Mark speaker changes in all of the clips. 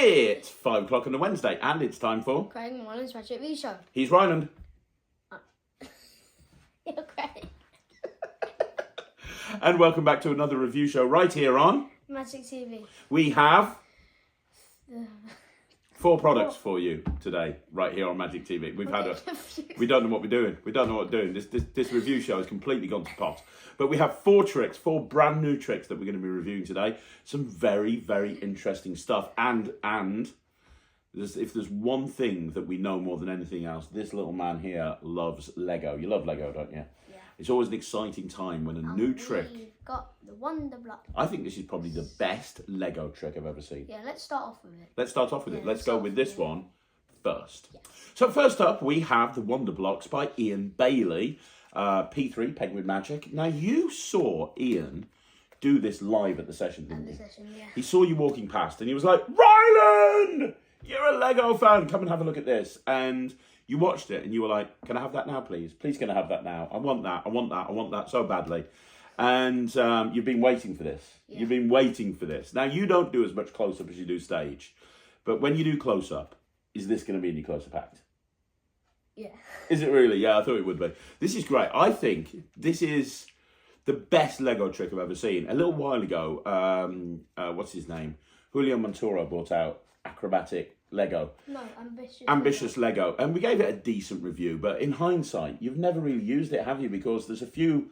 Speaker 1: It's 5 o'clock on a Wednesday, and it's time for
Speaker 2: Craig and Ryland's Magic Review Show.
Speaker 1: He's Ryland.
Speaker 2: You're Craig.
Speaker 1: And welcome back to another review show right here on
Speaker 2: Magic TV.
Speaker 1: We have 4 products for you today, right here on Magic TV. We don't know what we're doing. We don't know what we're doing. This review show has completely gone to pot. But we have 4 tricks, 4 brand new tricks that we're going to be reviewing today. Some very, very interesting stuff. And if there's one thing that we know more than anything else, this little man here loves Lego. You love Lego, don't you?
Speaker 2: Yeah.
Speaker 1: It's always an exciting time when a new trick.
Speaker 2: We've got the Wonder Block.
Speaker 1: I think this is probably the best Lego trick I've ever seen.
Speaker 2: Yeah, let's start off with it.
Speaker 1: Let's start off with it. Let's go with this one first.
Speaker 2: Yeah.
Speaker 1: So first up, we have the Wonder Blocks by Iain Bailey, P3, Penguin Magic. Now, you saw Iain do this live at the session, didn't you?
Speaker 2: Yeah.
Speaker 1: He saw you walking past and he was like, Ryland, you're a Lego fan. Come and have a look at this. And you watched it and you were like, can I have that now, please? Please, can I have that now? I want that. I want that. I want that so badly. And you've been waiting for this. Yeah. You've been waiting for this. Now, you don't do as much close-up as you do stage. But when you do close-up, is this going to be any close-up act?
Speaker 2: Yeah.
Speaker 1: Is it really? Yeah, I thought it would be. This is great. I think this is the best Lego trick I've ever seen. A little while ago, what's his name? Julio Montoro brought out Acrobatic Lego.
Speaker 2: No,
Speaker 1: Ambitious Lego. And we gave it a decent review. But in hindsight, you've never really used it, have you? Because there's a few...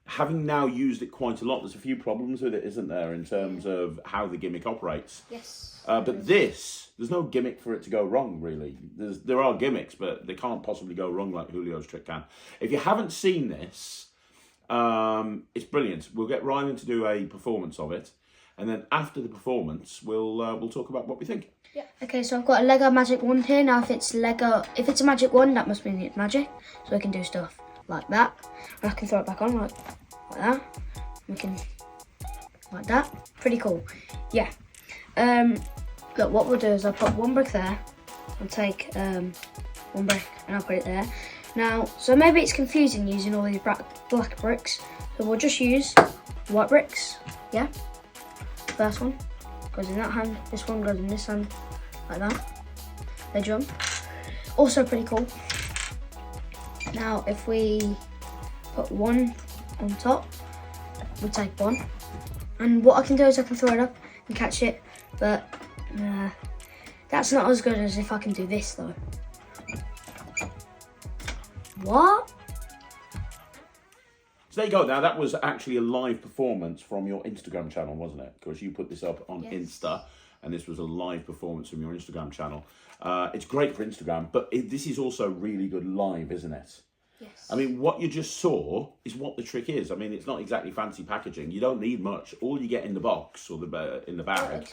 Speaker 1: Having now used it quite a lot, there's a few problems with it, isn't there, in terms of how the gimmick operates?
Speaker 2: Yes.
Speaker 1: But this, there's no gimmick for it to go wrong, really. There are gimmicks, but they can't possibly go wrong like Julio's trick can. If you haven't seen this, it's brilliant. We'll get Ryland to do a performance of it, and then after the performance, we'll talk about what we think.
Speaker 2: Yeah. Okay, so I've got a Lego Magic Wand here. Now, if it's a Magic Wand, that must mean it's magic, so I can do stuff like that, and I can throw it back on like that. We can like that. Pretty cool. Yeah. Look, what we'll do is I'll put one brick there. I'll take one brick and I'll put it there. Now, so maybe it's confusing using all these black bricks. So we'll just use white bricks. Yeah. First one goes in that hand. This one goes in this hand, like that. They jump. Also pretty cool. Now, if we put one on top, we'll take one. And what I can do is I can throw it up and catch it, but that's not as good as if I can do this, though. What?
Speaker 1: So there you go. Now, that was actually a live performance from your Instagram channel, wasn't it? Because you put this up on Insta, and this was a live performance from your Instagram channel. It's great for Instagram, but this is also really good live, isn't it?
Speaker 2: Yes.
Speaker 1: I mean, what you just saw is what the trick is. I mean, it's not exactly fancy packaging. You don't need much. All you get in the box or in the bag.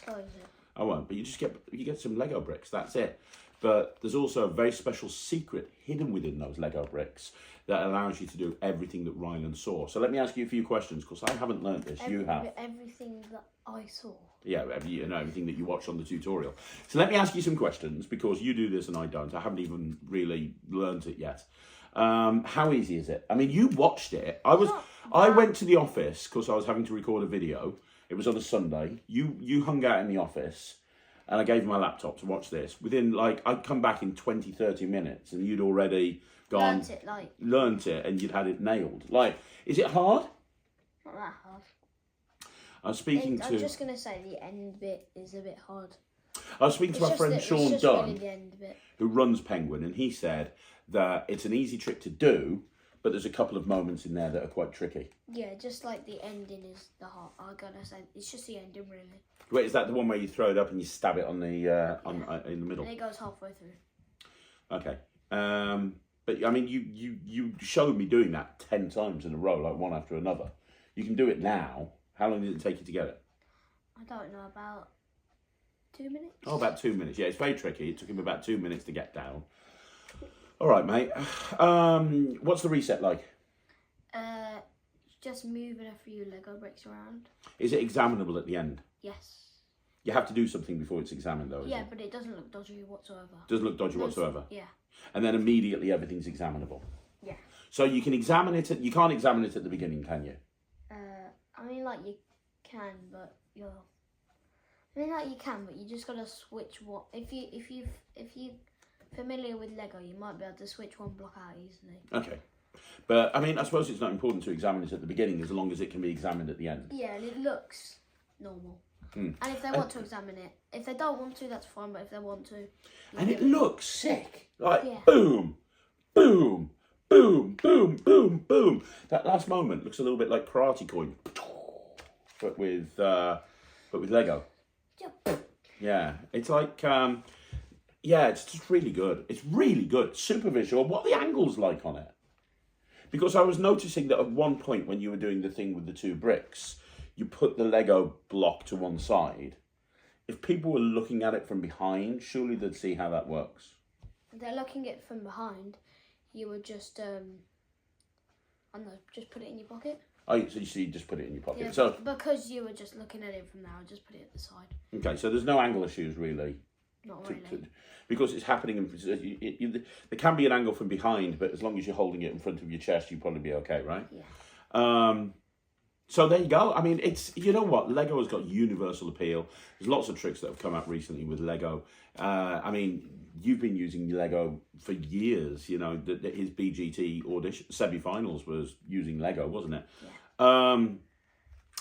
Speaker 1: I won't. But you get some Lego bricks. That's it. But there's also a very special secret hidden within those Lego bricks that allows you to do everything that Ryland saw. So let me ask you a few questions, because I haven't learnt this. You have.
Speaker 2: Everything that I saw.
Speaker 1: Yeah, everything that you watched on the tutorial. So let me ask you some questions, because you do this and I don't. I haven't even really learnt it yet. How easy is it? I mean, you watched it. I went to the office because I was having to record a video. It was on a Sunday. You hung out in the office, and I gave you my laptop to watch this. Within, I'd come back in 20, 30 minutes, and you'd already gone... Learnt it, and you'd had it nailed. Is it hard?
Speaker 2: Not that hard.
Speaker 1: I'm
Speaker 2: just going to say the end bit is a bit hard.
Speaker 1: I was speaking to my friend Sean Dunn,
Speaker 2: really
Speaker 1: who runs Penguin, and he said that it's an easy trick to do, but there's a couple of moments in there that are quite tricky.
Speaker 2: Yeah, just like the ending is the hard. I'm gonna say it's just the ending, really.
Speaker 1: Wait, is that the one where you throw it up and you stab it on the in the middle?
Speaker 2: And it goes halfway through.
Speaker 1: Okay. But I mean, you showed me doing that 10 times in a row, like one after another. You can do it now. How long did it take you to get it?
Speaker 2: I don't know, about 2 minutes.
Speaker 1: Oh, about 2 minutes. Yeah, it's very tricky. It took him about 2 minutes to get down. All right, mate. What's the reset like?
Speaker 2: Just moving a few Lego bricks around.
Speaker 1: Is it examinable at the end?
Speaker 2: Yes.
Speaker 1: You have to do something before it's examined, though,
Speaker 2: yeah, but it doesn't look dodgy whatsoever.
Speaker 1: Doesn't look dodgy whatsoever?
Speaker 2: Yeah.
Speaker 1: And then immediately everything's examinable?
Speaker 2: Yeah.
Speaker 1: So you can examine it, you can't examine it at the beginning, can you?
Speaker 2: I mean, like, you can, but you're I mean, like you can, but you just gotta switch what. If you familiar with Lego, you might be able to switch one block out easily.
Speaker 1: Okay. But, I mean, I suppose it's not important to examine it at the beginning as long as it can be examined at the end.
Speaker 2: Yeah, and it looks normal. And if they want to examine it, if they don't want to, that's fine, but if they want to...
Speaker 1: And it looks sick. Like,
Speaker 2: Yeah.
Speaker 1: boom, boom, boom, boom, boom, boom. That last moment looks a little bit like Karate Coin, but with Lego. Yeah, it's like, yeah, it's just really good. It's really good. Super visual. What are the angles like on it? Because I was noticing that at one point when you were doing the thing with the 2 bricks, you put the Lego block to one side. If people were looking at it from behind, surely they'd see how that works.
Speaker 2: If they're looking at it from behind, you would just, I don't know, just put it in your pocket.
Speaker 1: Oh, so you just put it in your pocket.
Speaker 2: Yeah,
Speaker 1: So
Speaker 2: because you were just looking at it from there, I'll just put it at the side.
Speaker 1: okay, so there's no angle issues really.
Speaker 2: Not really.
Speaker 1: Because it's happening. There can be an angle from behind, but as long as you're holding it in front of your chest, you'll probably be okay, right?
Speaker 2: Yeah.
Speaker 1: So there you go. I mean, it's, you know what, Lego has got universal appeal. There's lots of tricks that have come out recently with Lego. I mean, you've been using Lego for years. You know, his BGT audition semi-finals was using Lego, wasn't it?
Speaker 2: Yeah.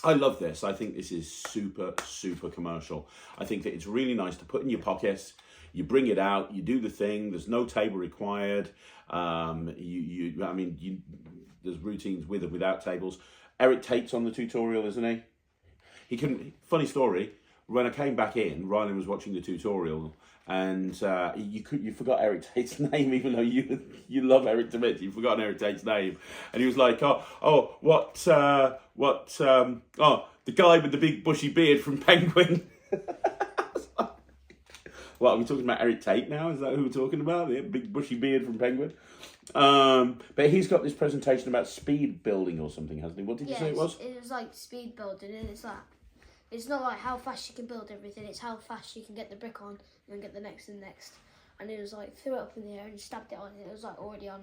Speaker 1: I love this. I think this is super, super commercial. I think that it's really nice to put in your pockets. You bring it out, you do the thing. There's no table required. There's routines with or without tables. Eric Tate's on the tutorial, isn't he? He couldn't. Funny story. When I came back in, Ryland was watching the tutorial, and you forgot Eric Tate's name, even though you love Eric Tate's. You've forgotten Eric Tate's name, and he was like, the guy with the big bushy beard from Penguin. What, are we talking about Eric Tate now? Is that who we're talking about? The big bushy beard from Penguin? But he's got this presentation about speed building or something, hasn't he? What did you say it was?
Speaker 2: It was like speed building, and it's not like how fast you can build everything, it's how fast you can get the brick on and then get the next and next. And it was like, threw it up in the air and stabbed it on, and it was like already on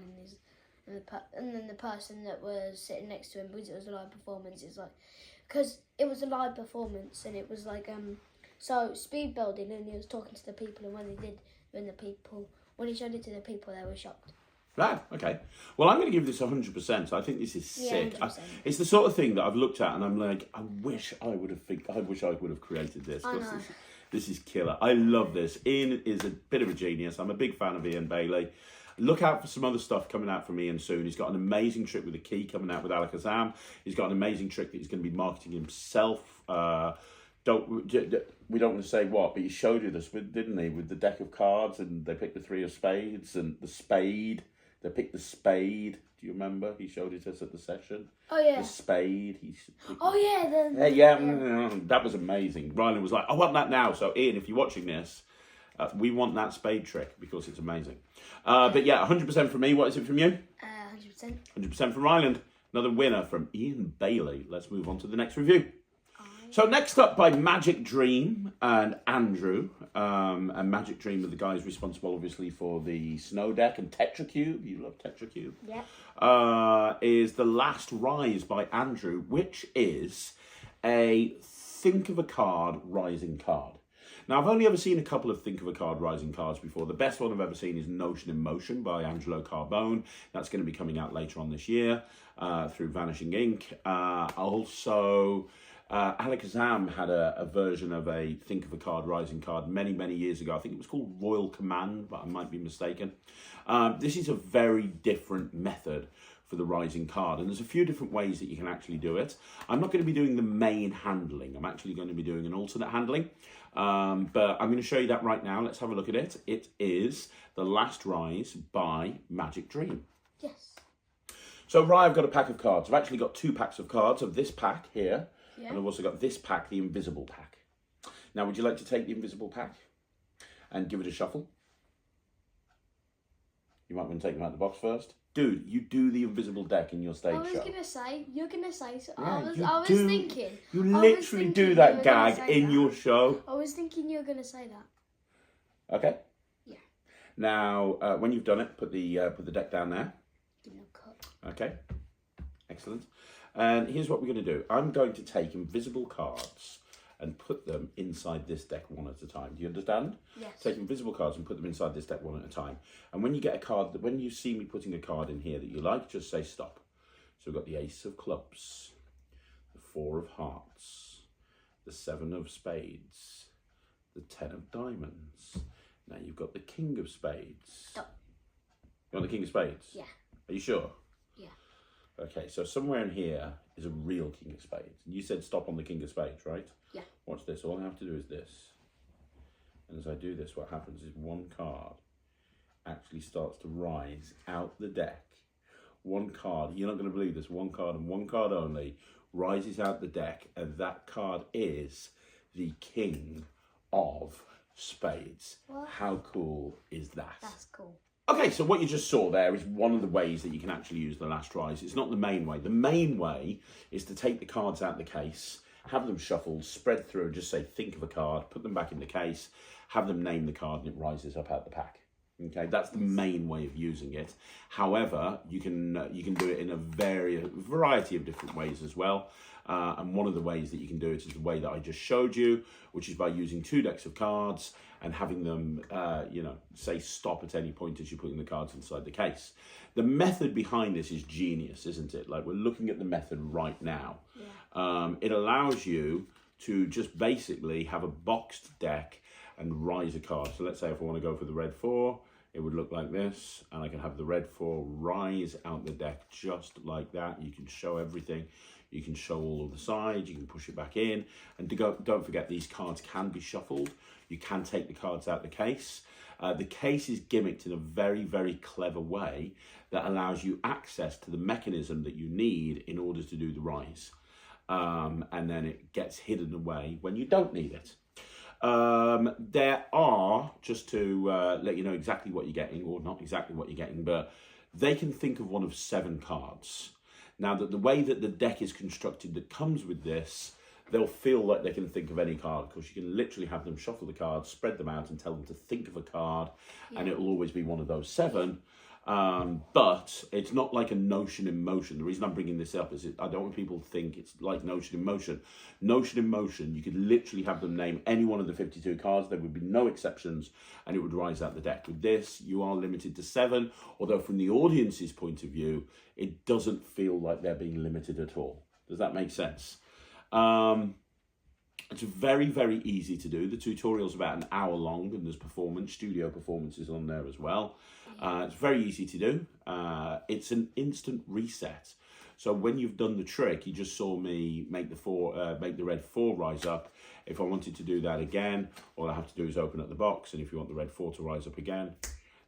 Speaker 2: and then the person that was sitting next to him, because it was a live performance, it's like, because it was a live performance, and it was like, so speed building, and he was talking to the people, and when he showed it to the people, they were shocked.
Speaker 1: Right, okay. Well, I'm going to give this 100%. I think this is sick.
Speaker 2: Yeah,
Speaker 1: It's the sort of thing that I've looked at and I'm like, I wish I would have created this.
Speaker 2: I know.
Speaker 1: This is killer. I love this. Iain is a bit of a genius. I'm a big fan of Iain Bailey. Look out for some other stuff coming out from Iain soon. He's got an amazing trick with a key coming out with Alakazam. He's got an amazing trick that he's going to be marketing himself. We don't want to say what, but he showed you this, didn't he? With the deck of cards, and they picked the 3 of spades and the spade. They picked the spade. Do you remember? He showed it to us at the session.
Speaker 2: Oh yeah.
Speaker 1: The spade. That was amazing. Ryland was like, I want that now. So Iain, if you're watching this, we want that spade trick because it's amazing. But yeah, 100% from me. What is it from you?
Speaker 2: 100%.
Speaker 1: 100% from Ryland. Another winner from Iain Bailey. Let's move on to the next review. So next up by Magic Dream and Andrew. And Magic Dream are the guys responsible, obviously, for the Snow Deck and Tetracube. You love Tetracube.
Speaker 2: Yeah.
Speaker 1: Is The Last Rise by Andrew, which is a Think of a Card Rising card. Now, I've only ever seen a couple of Think of a Card Rising cards before. The best one I've ever seen is Notion in Motion by Angelo Carbone. That's going to be coming out later on this year through Vanishing Ink. Alakazam had a version of a Think of a Card Rising card many, many years ago. I think it was called Royal Command, but I might be mistaken. This is a very different method for the Rising card, and there's a few different ways that you can actually do it. I'm not going to be doing the main handling. I'm actually going to be doing an alternate handling, but I'm going to show you that right now. Let's have a look at it. It is The Last Rise by Magic Dream.
Speaker 2: Yes.
Speaker 1: So, I've got a pack of cards. I've actually got 2 packs of cards of this pack here.
Speaker 2: Yeah.
Speaker 1: And I've also got this pack, the Invisible Pack. Now, would you like to take the Invisible Pack and give it a shuffle? You might want to take them out of the box first. Dude, you do the Invisible Deck in your stage show.
Speaker 2: You're going to say, so
Speaker 1: Yeah,
Speaker 2: I was thinking.
Speaker 1: You literally do that gag in your show.
Speaker 2: I was thinking you were going to say that.
Speaker 1: Okay.
Speaker 2: Yeah.
Speaker 1: Now, when you've done it, put the deck down there.
Speaker 2: Give me a cut.
Speaker 1: Okay. Excellent. And here's what we're going to do. I'm going to take invisible cards and put them inside this deck one at a time. Do you understand?
Speaker 2: Yes.
Speaker 1: Take invisible cards and put them inside this deck one at a time. And when you get a card, when you see me putting a card in here that you like, just say stop. So we've got the Ace of Clubs, the Four of Hearts, the Seven of Spades, the Ten of Diamonds. Now you've got the King of Spades.
Speaker 2: Stop.
Speaker 1: You want the King of Spades?
Speaker 2: Yeah.
Speaker 1: Are you sure?
Speaker 2: Yeah.
Speaker 1: Okay, so somewhere in here is a real King of Spades. And you said stop on the King of Spades, right?
Speaker 2: Yeah.
Speaker 1: Watch this. All I have to do is this. And as I do this, what happens is one card actually starts to rise out the deck. One card, you're not going to believe this, one card and one card only rises out the deck, and that card is the King of Spades.
Speaker 2: What?
Speaker 1: How cool is that?
Speaker 2: That's cool.
Speaker 1: Okay, so what you just saw there is one of the ways that you can actually use the last rise. It's not the main way. The main way is to take the cards out of the case, have them shuffled, spread through, and just say, think of a card, put them back in the case, have them name the card, and it rises up out the pack. Okay, that's the main way of using it. However, you can do it in a variety of different ways as well. And one of the ways that you can do it is the way that I just showed you, which is by using 2 decks of cards and having them, say stop at any point as you're putting the cards inside the case. The method behind this is genius, isn't it? Like, we're looking at the method right now. Yeah. It allows you to just basically have a boxed deck and rise a card. So let's say if I want to go for the red 4, it would look like this, and I can have the red 4 rise out the deck just like that. You can show everything. You can show all of the sides, you can push it back in. And don't forget, these cards can be shuffled. You can take the cards out the case. The case is gimmicked in a very, very clever way that allows you access to the mechanism that you need in order to do the rise. And then it gets hidden away when you don't need it. There are, just to let you know exactly what you're getting, or not exactly what you're getting, but they can think of one of 7 cards. Now, that the way that the deck is constructed that comes with this, they'll feel like they can think of any card, because you can literally have them shuffle the cards, spread them out, and tell them to think of a card, and it'll always be one of those 7. But it's not like a Notion in Motion. The reason I'm bringing this up is I don't want people to think it's like Notion in Motion. Notion in Motion, you could literally have them name any one of the 52 cards. There would be no exceptions, and it would rise out the deck. With this, you are limited to 7, although from the audience's point of view, it doesn't feel like they're being limited at all. Does that make sense? It's very, very easy to do. The tutorial's about an hour long, and there's studio performances on there as well. It's very easy to do. It's an instant reset. So when you've done the trick, you just saw me make the red 4 rise up. If I wanted to do that again, all I have to do is open up the box, and if you want the red 4 to rise up again,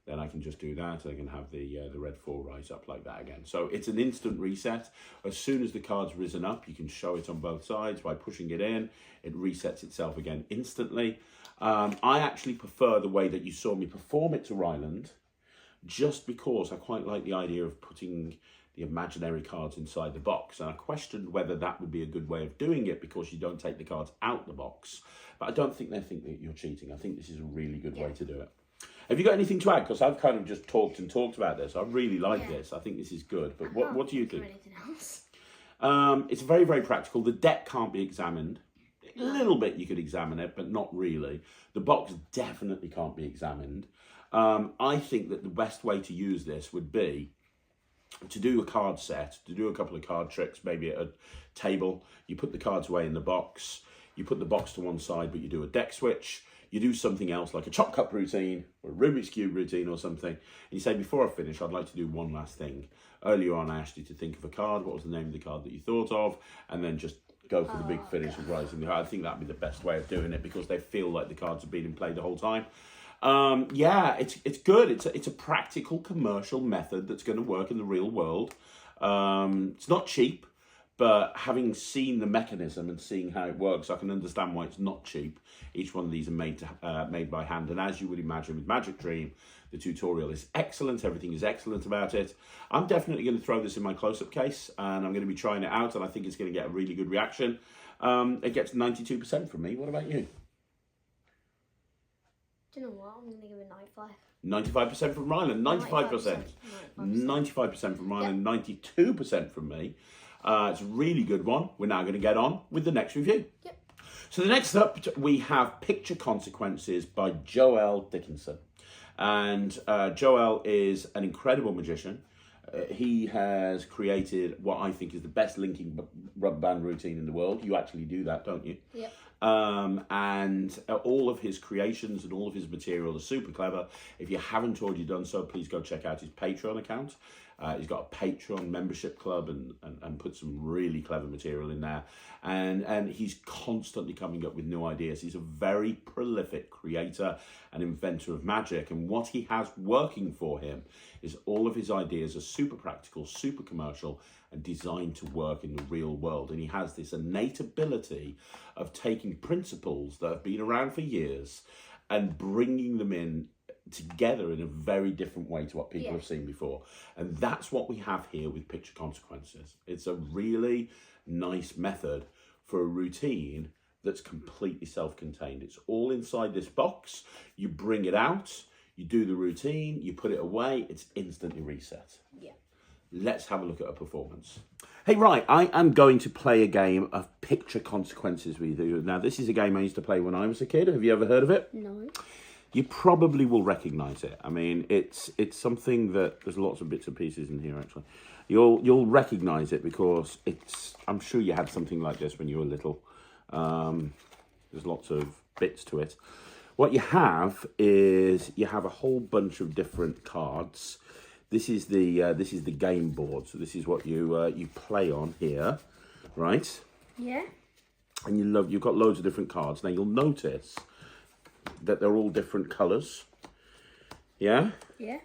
Speaker 1: then I can just do that. I can have the red 4 rise up like that again. So it's an instant reset. As soon as the card's risen up, you can show it on both sides by pushing it in. It resets itself again instantly. I actually prefer the way that you saw me perform it to Ryland, just because I quite like the idea of putting the imaginary cards inside the box. And I questioned whether that would be a good way of doing it, because you don't take the cards out the box. But I don't think they think that you're cheating. I think this is a really good way to do it. Have you got anything to add? Because I've kind of just talked about this. I really like this. I think this is good. But what do you think?
Speaker 2: Anything else?
Speaker 1: It's very, very practical. The deck can't be examined. A little bit you could examine it, but not really. The box definitely can't be examined. I think that the best way to use this would be to do a card set, to do a couple of card tricks, maybe at a table. You put the cards away in the box. You put the box to one side, but you do a deck switch. You do something else, like a chop cup routine or a Rubik's Cube routine or something. And you say, before I finish, I'd like to do one last thing. Earlier on, I asked you to think of a card. What was the name of the card that you thought of? And then just go for the big finish of rising the card. I think that'd be the best way of doing it, because they feel like the cards have been in play the whole time. Yeah, it's good. It's a practical commercial method that's going to work in the real world. It's not cheap. But having seen the mechanism and seeing how it works, I can understand why it's not cheap. Each one of these are made by hand. And as you would imagine with Magic Dream, the tutorial is excellent. Everything is excellent about it. I'm definitely going to throw this in my close-up case, and I'm going to be trying it out, and I think it's going to get a really good reaction. It gets 92% from me. What about you?
Speaker 2: Do you know what? I'm going to give it 95.
Speaker 1: 95% from Ryland. 95%. 95% from Ryland. 92% from me. It's a really good one. We're now going to get on with the next review.
Speaker 2: Yep.
Speaker 1: So the next up, we have Picture Consequences by Joel Dickinson. And Joel is an incredible magician. He has created what I think is the best linking rubber band routine in the world. You actually do that, don't you?
Speaker 2: Yep.
Speaker 1: And all of his creations and all of his material are super clever. If you haven't already done so, please go check out his Patreon account. He's got a Patreon membership club and put some really clever material in there. And he's constantly coming up with new ideas. He's a very prolific creator and inventor of magic. And what he has working for him is all of his ideas are super practical, super commercial, and designed to work in the real world. And he has this innate ability of taking principles that have been around for years and bringing them in together in a very different way to what people have seen before. And that's what we have here with Picture Consequences. It's a really nice method for a routine that's completely self-contained. It's all inside this box. You bring it out, you do the routine, you put it away, it's instantly reset.
Speaker 2: Yeah.
Speaker 1: Let's have a look at a performance. Hey, right, I am going to play a game of Picture Consequences with you. Now, this is a game I used to play when I was a kid. Have you ever heard of it?
Speaker 2: No.
Speaker 1: You probably will recognise it. I mean, it's something that there's lots of bits and pieces in here. Actually, you'll recognise it because it's. I'm sure you had something like this when you were little. There's lots of bits to it. What you have is you have a whole bunch of different cards. This is the game board. So this is what you play on here, right?
Speaker 2: Yeah.
Speaker 1: And you've got loads of different cards. Now you'll notice that they're all different colours. Yeah?
Speaker 2: Yeah.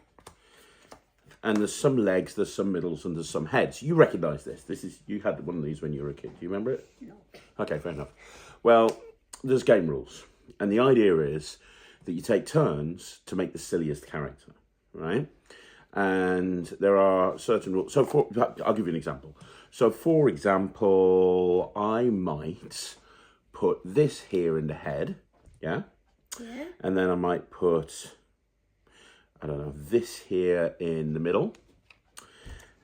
Speaker 1: And there's some legs, there's some middles, and there's some heads. You recognise this. You had one of these when you were a kid. Do you remember it?
Speaker 2: No.
Speaker 1: Okay, fair enough. Well, there's game rules. And the idea is that you take turns to make the silliest character, right? And there are certain rules. So I'll give you an example. So for example, I might put this here in the head, yeah?
Speaker 2: Yeah.
Speaker 1: And then I might put, I don't know, this here in the middle.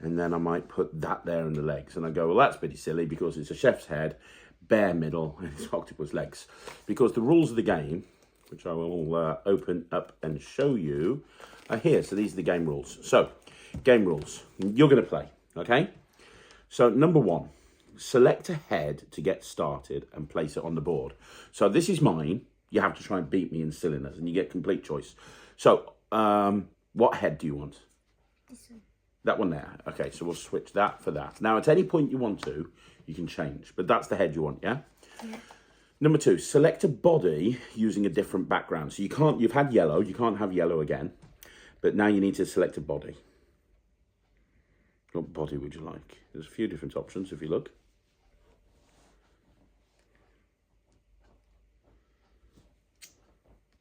Speaker 1: And then I might put that there in the legs. And I go, well, that's pretty silly because it's a chef's head, bare middle, and it's octopus legs. Because the rules of the game, which I will open up and show you, are here. So these are the game rules. So, game rules. You're going to play, okay? So, number one, select a head to get started and place it on the board. So, this is mine. You have to try and beat me in silliness, and you get complete choice. So, what head do you want?
Speaker 2: This one.
Speaker 1: That one there. Okay, so we'll switch that for that. Now, at any point you want to, you can change. But that's the head you want, yeah?
Speaker 2: Yeah.
Speaker 1: Number two, select a body using a different background. So you've had yellow, you can't have yellow again. But now you need to select a body. What body would you like? There's a few different options if you look.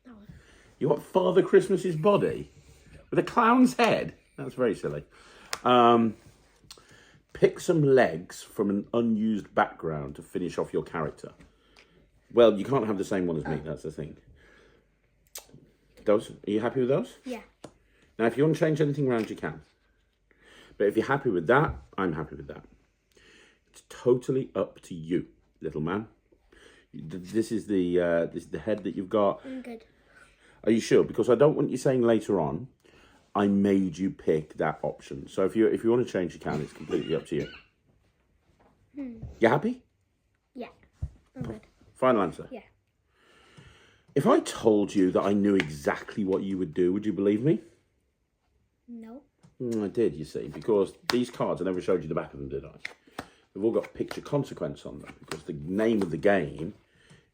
Speaker 2: That one.
Speaker 1: You want Father Christmas's body? With a clown's head? That's very silly. Pick some legs from an unused background to finish off your character. Well, you can't have the same one as me, that's the thing. Those, are you happy with those?
Speaker 2: Yeah.
Speaker 1: Now, if you want to change anything around, you can. But if you're happy with that, I'm happy with that. It's totally up to you, little man. This is the head that you've got.
Speaker 2: I'm good.
Speaker 1: Are you sure? Because I don't want you saying later on, I made you pick that option. So if you want to change, you can. It's completely up to you. You happy?
Speaker 2: Yeah. I'm good.
Speaker 1: Final answer.
Speaker 2: Yeah.
Speaker 1: If I told you that I knew exactly what you would do, would you believe me?
Speaker 2: No.
Speaker 1: I did, you see, because these cards, I never showed you the back of them, did I? They've all got Picture Consequence on them, because the name of the game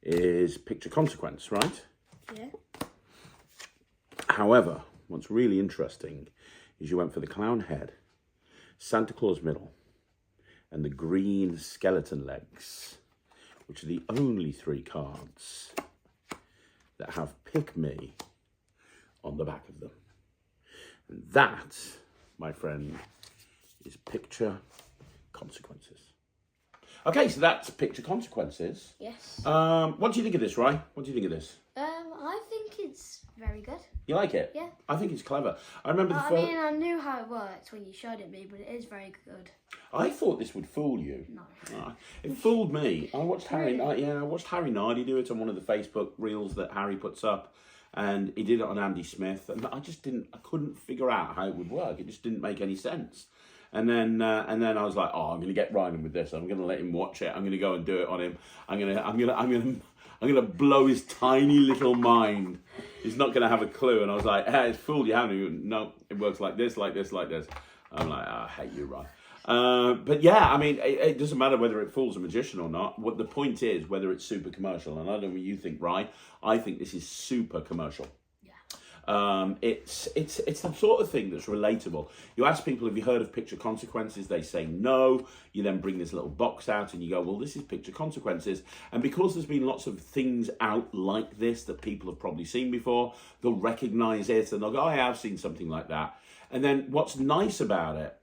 Speaker 1: is Picture Consequence, right?
Speaker 2: Yeah.
Speaker 1: However, what's really interesting is you went for the clown head, Santa Claus middle, and the green skeleton legs, which are the only three cards that have Pick Me on the back of them. And that, my friend, is Picture Consequences. Okay, so that's Picture Consequences.
Speaker 2: Yes.
Speaker 1: What do you think of this, Ryan? What do you think of this?
Speaker 2: I think it's very good.
Speaker 1: You like it?
Speaker 2: Yeah.
Speaker 1: I think it's clever. I remember the
Speaker 2: I
Speaker 1: first...
Speaker 2: mean, I knew how it worked when you showed it me, but it is very good.
Speaker 1: I thought this would fool you.
Speaker 2: No.
Speaker 1: It fooled me. I watched Harry. I watched Harry Nardi do it on one of the Facebook reels that Harry puts up, and he did it on Andy Smith, and I couldn't figure out how it would work. It just didn't make any sense. And then I was like, oh, I'm going to get Ryland with this. I'm going to let him watch it. I'm going to go and do it on him. I'm going to blow his tiny little mind. He's not going to have a clue. And I was like, hey, it's fooled you, haven't you? No, it works like this, like this, like this. I'm like, I hate you, Ryan. But yeah, I mean, it doesn't matter whether it fools a magician or not. What the point is, whether it's super commercial. And I don't know what you think, Ryan. I think this is super commercial. It's the sort of thing that's relatable. You ask people, have you heard of picture consequences? They say no. You then bring this little box out and you go, well, this is picture consequences. And because there's been lots of things out like this that people have probably seen before, they'll recognize it and they'll go, oh, yeah, I've seen something like that. And then what's nice about it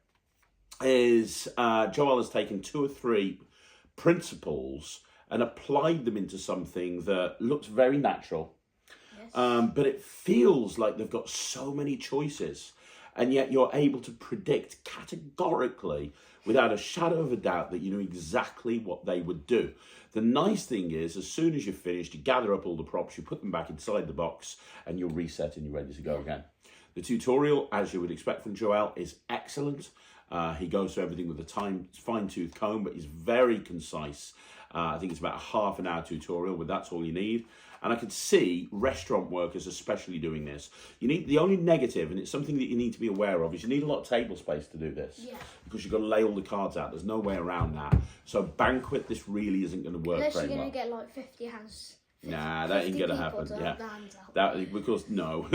Speaker 1: is Joel has taken 2 or 3 principles and applied them into something that looks very natural. But it feels like they've got so many choices, and yet you're able to predict categorically, without a shadow of a doubt, that you know exactly what they would do. The nice thing is, as soon as you're finished, you gather up all the props, you put them back inside the box, and you'll reset and you're ready to go again. The tutorial, as you would expect from Joel, is excellent. He goes through everything with a fine-tooth comb, but he's very concise. I think it's about a half an hour tutorial, but that's all you need. And I could see restaurant workers especially doing this. You need the only negative, and it's something that you need to be aware of, is you need a lot of table space to do this. Yeah. Because you've got to lay all the cards out. There's no way around that. So banquet, this really isn't going to work very well.
Speaker 2: Unless you're going to get like 50 hands.
Speaker 1: Nah, that ain't going to happen. Yeah, that because no.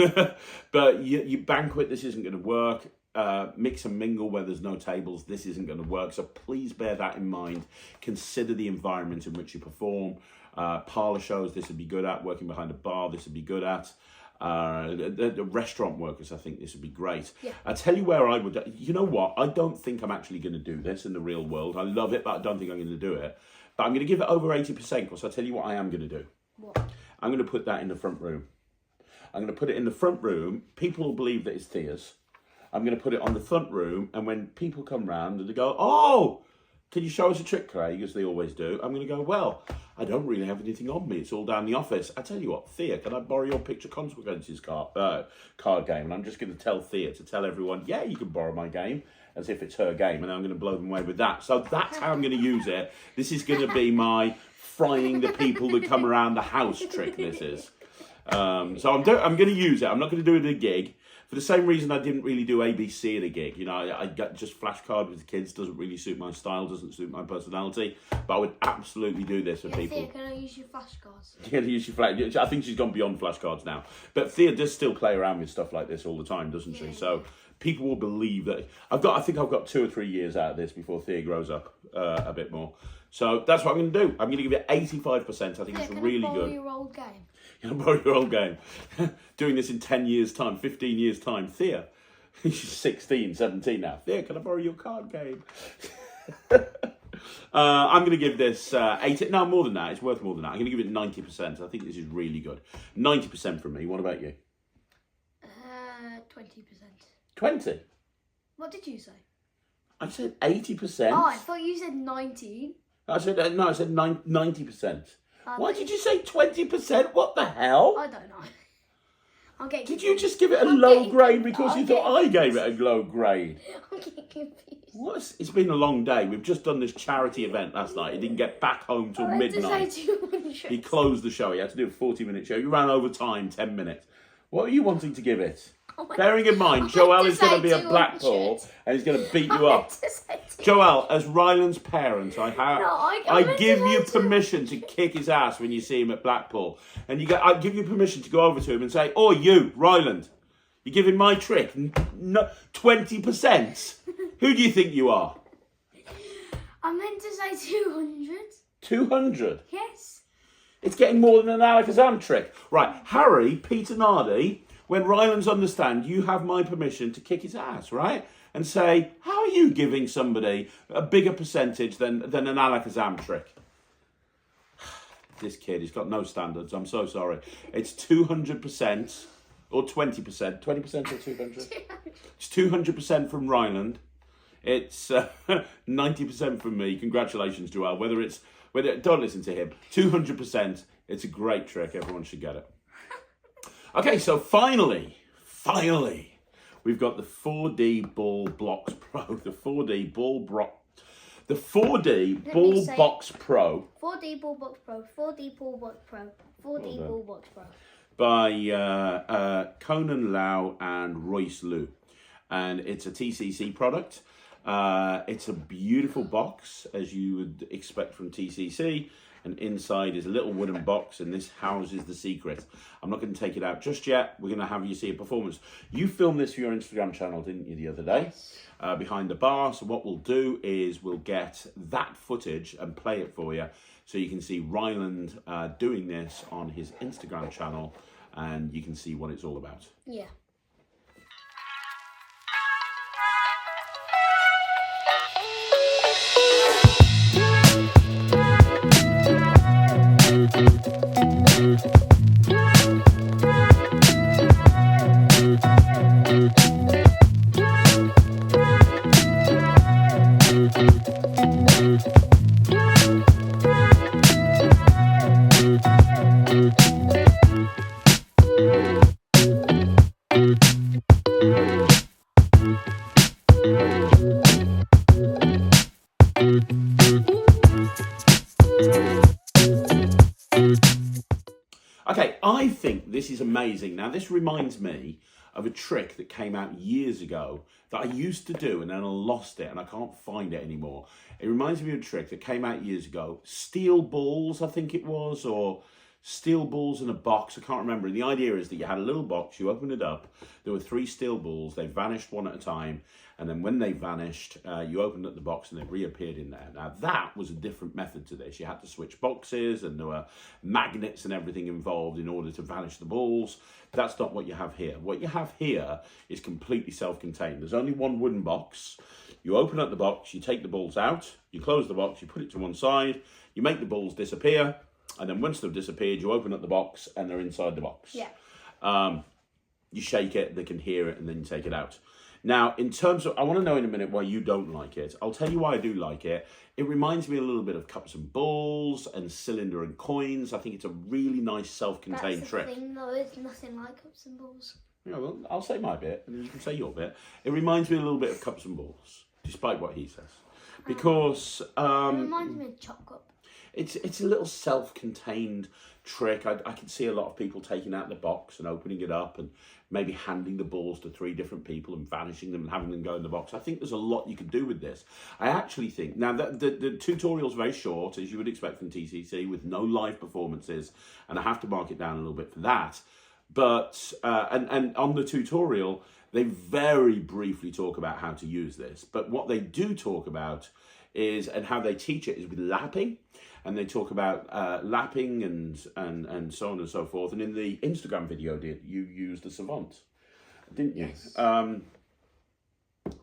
Speaker 1: But you banquet, this isn't going to work. Mix and mingle where there's no tables, this isn't going to work. So please bear that in mind. Consider the environment in which you perform. Parlour shows, this would be good at. Working behind a bar, this would be good at. The restaurant workers, I think this would be great. Yeah. I tell you where I would. You know what? I don't think I'm actually going to do this in the real world. I love it, but I don't think I'm going to do it. But I'm going to give it over 80% because I tell you what I am going to do.
Speaker 2: What?
Speaker 1: I'm going to put that in the front room. I'm going to put it in the front room. People will believe that it's Thea's. I'm going to put it on the front room, and when people come round and they go, oh, can you show us a trick, Craig, as they always do, I'm going to go, well, I don't really have anything on me. It's all down the office. I tell you what, Thea, can I borrow your picture consequences card game? And I'm just going to tell Thea to tell everyone, yeah, you can borrow my game, as if it's her game, and I'm going to blow them away with that. So that's how I'm going to use it. This is going to be my frying the people that come around the house trick, this is. So I'm going to use it. I'm not going to do it at a gig. For the same reason I didn't really do ABC at a gig. You know, I got just flashcard with the kids, doesn't really suit my style, doesn't suit my personality. But I would absolutely do this for people.
Speaker 2: Thea, can I use your flashcards?
Speaker 1: Yeah, use your I think she's gone beyond flashcards now. But Thea does still play around with stuff like this all the time, doesn't she? So people will believe that. I think I've got 2 or 3 years out of this before Thea grows up a bit more. So that's what I'm going to do. I'm going to give it 85%. I think it's really good. Can I borrow
Speaker 2: your old game?
Speaker 1: Can I borrow your old game? Doing this in 10 years' time, 15 years' time. Thea, she's 16, 17 now. Thea, can I borrow your card game? I'm going to give this 80. No, more than that. It's worth more than that. I'm going to give it 90%. I think this is really good. 90% from me. What about you?
Speaker 2: 20%.
Speaker 1: 20?
Speaker 2: What did you say?
Speaker 1: I said 80%.
Speaker 2: Oh, I thought you said 19.
Speaker 1: I said 90%. Why did you say 20%? What the hell?
Speaker 2: I don't know.
Speaker 1: Did you just give it a low grade because you thought I gave it a low grade?
Speaker 2: I'm getting confused.
Speaker 1: What? It's been a long day. We've just done this charity event last night. He didn't get back home till midnight. He closed the show. He had to do a 40-minute show. You ran over time 10 minutes. What are you wanting to give it? Bearing in mind, Joel is going to be at Blackpool and he's going to beat you up. Joel, as Ryland's parent, I give you permission to kick his ass when you see him at Blackpool. And I give you permission to go over to him and say, oh, you, Ryland, you're giving my trick 20%? Who do you think you are?
Speaker 2: I meant to say 200.
Speaker 1: 200?
Speaker 2: Yes.
Speaker 1: It's getting more than an Alakazam trick. Right, Harry, Peter Nardi, when Rylands understand, you have my permission to kick his ass, right? And say, how are you giving somebody a bigger percentage than an Alakazam trick? This kid, he's got no standards. I'm so sorry. It's 200%. or 20%. 20% or 200? It's 200% from Ryland. It's 90% from me. Congratulations, Joel. Don't listen to him. 200%. It's a great trick. Everyone should get it. Okay, so finally, we've got the 4D Ball Blocks Pro. The 4D Ball Box Pro.
Speaker 2: 4D Ball Box Pro. 4D Ball Box Pro. 4D Ball Box Pro.
Speaker 1: By Conan Liu and Royce Liu. And it's a TCC product. It's a beautiful box, as you would expect from TCC. And inside is a little wooden box, and this houses the secret. I'm not going to take it out just yet. We're going to have you see a performance. You filmed this for your Instagram channel, didn't you, the other day?
Speaker 2: Yes.
Speaker 1: Behind the bar. So what we'll do is we'll get that footage and play it for you, so you can see Ryland doing this on his Instagram channel, and you can see what it's all about.
Speaker 2: Yeah.
Speaker 1: Okay, I think this is amazing. Now, this reminds me of a trick that came out years ago that I used to do, and then I lost it and I can't find it anymore. It reminds me of a trick that came out years ago. Steel balls, I think it was, or steel balls in a box. I can't remember. And the idea is that you had a little box, you opened it up, there were 3 steel balls, they vanished one at a time, and then when they vanished, you opened up the box and they reappeared in there. Now, that was a different method to this. You had to switch boxes, and there were magnets and everything involved in order to vanish the balls. That's not what you have here. What you have here is completely self-contained. There's only one wooden box. You open up the box, you take the balls out, you close the box, you put it to one side, you make the balls disappear, and then once they've disappeared, you open up the box and they're inside the box.
Speaker 2: Yeah.
Speaker 1: You shake it, they can hear it, and then you take it out. Now, in terms of, I want to know in a minute why you don't like it. I'll tell you why I do like it. It reminds me a little bit of cups and balls and cylinder and coins. I think it's a really nice self-contained trick.
Speaker 2: That's the thing, though. It's nothing like cups and balls.
Speaker 1: Yeah, well, I'll say my bit, and then you can say your bit. It reminds me a little bit of cups and balls, despite what he says, because
Speaker 2: It reminds me of Chop Cup.
Speaker 1: it's a little self-contained trick. I can see a lot of people taking out the box and opening it up and maybe handing the balls to 3 different people and vanishing them and having them go in the box. I think there's a lot you could do with this. I actually think, now the tutorial's very short, as you would expect from TCC, with no live performances, and I have to mark it down a little bit for that. But, and on the tutorial, they very briefly talk about how to use this. But what they do talk about is, and how they teach it, is with lapping. And they talk about lapping and so on and so forth. And in the Instagram video, you used the Savant, didn't you?
Speaker 2: Yes.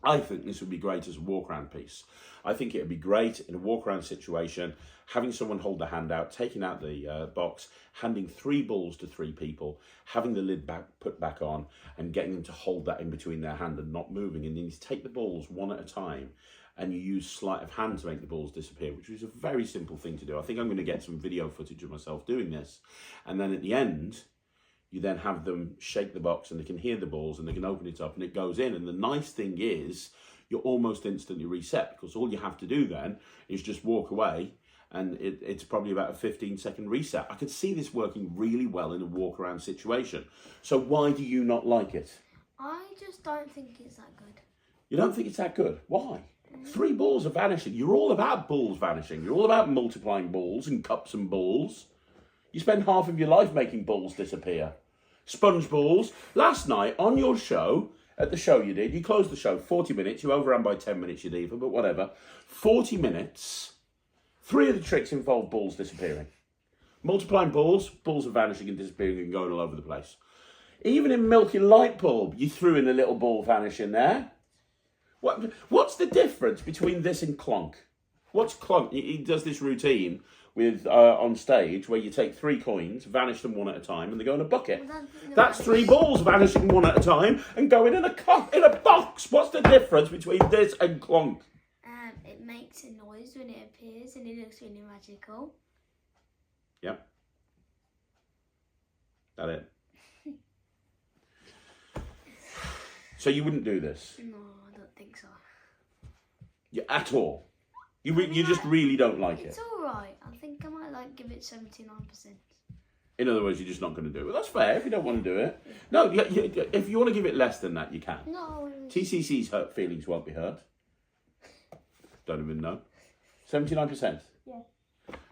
Speaker 1: I think this would be great as a walk-around piece. I think it would be great in a walk-around situation, having someone hold the hand out, taking out the box, handing 3 balls to 3 people, having the lid put back on, and getting them to hold that in between their hand and not moving. And then you take the balls one at a time, and you use sleight of hand to make the balls disappear, which is a very simple thing to do. I think I'm going to get some video footage of myself doing this. And then at the end, you then have them shake the box, and they can hear the balls, and they can open it up, and it goes in. And the nice thing is, you're almost instantly reset, because all you have to do then is just walk away, and it's probably about a 15-second reset. I could see this working really well in a walk-around situation. So why do you not like it?
Speaker 2: I just don't think it's that good.
Speaker 1: You don't think it's that good? Why? 3 balls are vanishing. You're all about balls vanishing. You're all about multiplying balls and cups and balls. You spend half of your life making balls disappear. Sponge balls. Last night on your show, at the show you did, you closed the show 40 minutes. You overran by 10 minutes, you diva, but whatever. 40 minutes. 3 of the tricks involve balls disappearing. Multiplying balls, balls are vanishing and disappearing and going all over the place. Even in Milky Light Bulb, you threw in a little ball vanish in there. What's the difference between this and Clonk? What's clunk? He does this routine with on stage where you take 3 coins, vanish them one at a time, and they go in a bucket.
Speaker 2: Well,
Speaker 1: That's 3 balls vanishing one at a time and going in a cup in a box. What's the difference between this and clunk?
Speaker 2: It makes a noise when it appears and it looks really magical.
Speaker 1: Yep. That it. So you wouldn't do this?
Speaker 2: No, I don't think so.
Speaker 1: At all? You just really don't like
Speaker 2: It's
Speaker 1: it?
Speaker 2: alright. I think I might give it 79%.
Speaker 1: In other words, you're just not going to do it. Well, that's fair if you don't want to do it. No, if you want to give it less than that, you can.
Speaker 2: No.
Speaker 1: TCC's hurt feelings won't be hurt. Don't even know. 79%?
Speaker 2: Yeah.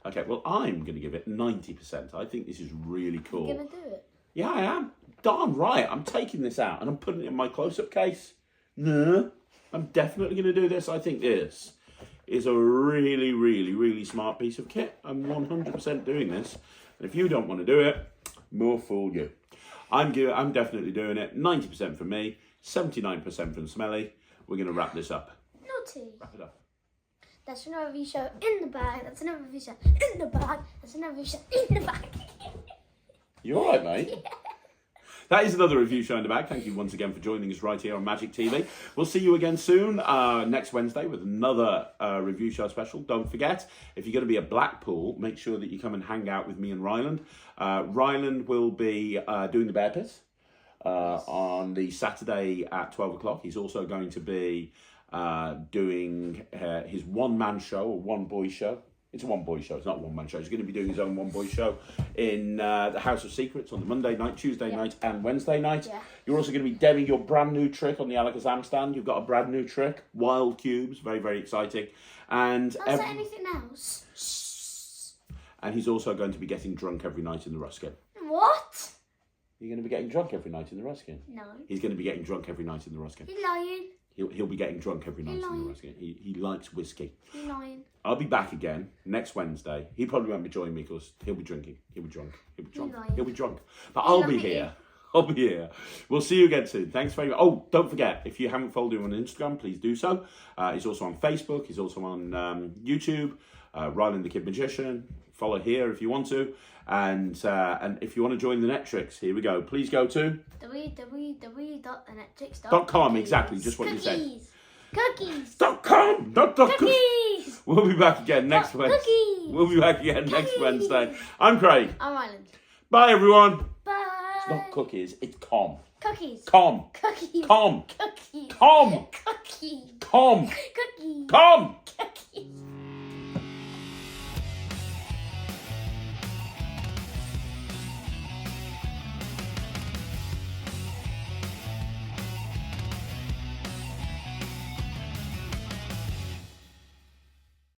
Speaker 1: Okay, well, I'm going to give it 90%. I think this is really cool.
Speaker 2: You're going to do it?
Speaker 1: Yeah, I am. Darn right. I'm taking this out and I'm putting it in my close-up case. No, I'm definitely going to do this. I think this is a really, really, really smart piece of kit. I'm 100% doing this. And if you don't want to do it, more fool you. I'm definitely doing it. 90% for me, 79% from Smelly. We're going to wrap this up.
Speaker 2: Naughty.
Speaker 1: Wrap it up.
Speaker 2: That's another review show in the bag. That's another review show in the bag. That's another review show in the bag.
Speaker 1: You all right, mate? Yeah. That is another review show in the bag. Thank you once again for joining us right here on Magic TV. We'll see you again soon, next Wednesday, with another review show special. Don't forget, if you're going to be at Blackpool, make sure that you come and hang out with me and Ryland. Ryland will be doing the Bear Pit on the Saturday at 12 o'clock. He's also going to be doing his one-man show, or one-boy show. It's a one-boy show. It's not a one-man show. He's going to be doing his own one-boy show in the House of Secrets on the Monday night, Tuesday night and Wednesday night. Yeah. You're also going to be demoing your brand new trick on the Alakazam stand. You've got a brand new trick, Wild Cubes, very, very exciting. And
Speaker 2: I'll say anything else.
Speaker 1: And he's also going to be getting drunk every night in the Ruskin.
Speaker 2: What?
Speaker 1: You're going to be getting drunk every night in the Ruskin?
Speaker 2: No.
Speaker 1: He's going to be getting drunk every night in the Ruskin.
Speaker 2: You're lying.
Speaker 1: He'll be getting drunk every night in the Ruskin. He likes whiskey.
Speaker 2: You're lying.
Speaker 1: I'll be back again next Wednesday. He probably won't be joining me because he'll be drinking. He'll be drunk. He'll be drunk. He'll be drunk. But I'll be here. I'll be here. We'll see you again soon. Thanks very much. Oh, don't forget, if you haven't followed him on Instagram, please do so. He's also on Facebook. He's also on YouTube. Ryland the Kid Magician. Follow here if you want to. And if you want to join the Netrix, here we go. Please go to
Speaker 2: www.thenetrix.com.
Speaker 1: Exactly, just what you said.
Speaker 2: Cookies.
Speaker 1: .com, not
Speaker 2: Cookies.
Speaker 1: We'll be back again next Wednesday.
Speaker 2: Cookies.
Speaker 1: We'll be back again next Wednesday. I'm Craig.
Speaker 2: I'm Ryland.
Speaker 1: Bye, everyone.
Speaker 2: Bye.
Speaker 1: It's not cookies, it's com.
Speaker 2: Cookies.
Speaker 1: Com.
Speaker 2: Cookies.
Speaker 1: Com.
Speaker 2: Cookies.
Speaker 1: Com.
Speaker 2: Cookies.
Speaker 1: Com.
Speaker 2: Cookies.
Speaker 1: Com.
Speaker 2: Cookies.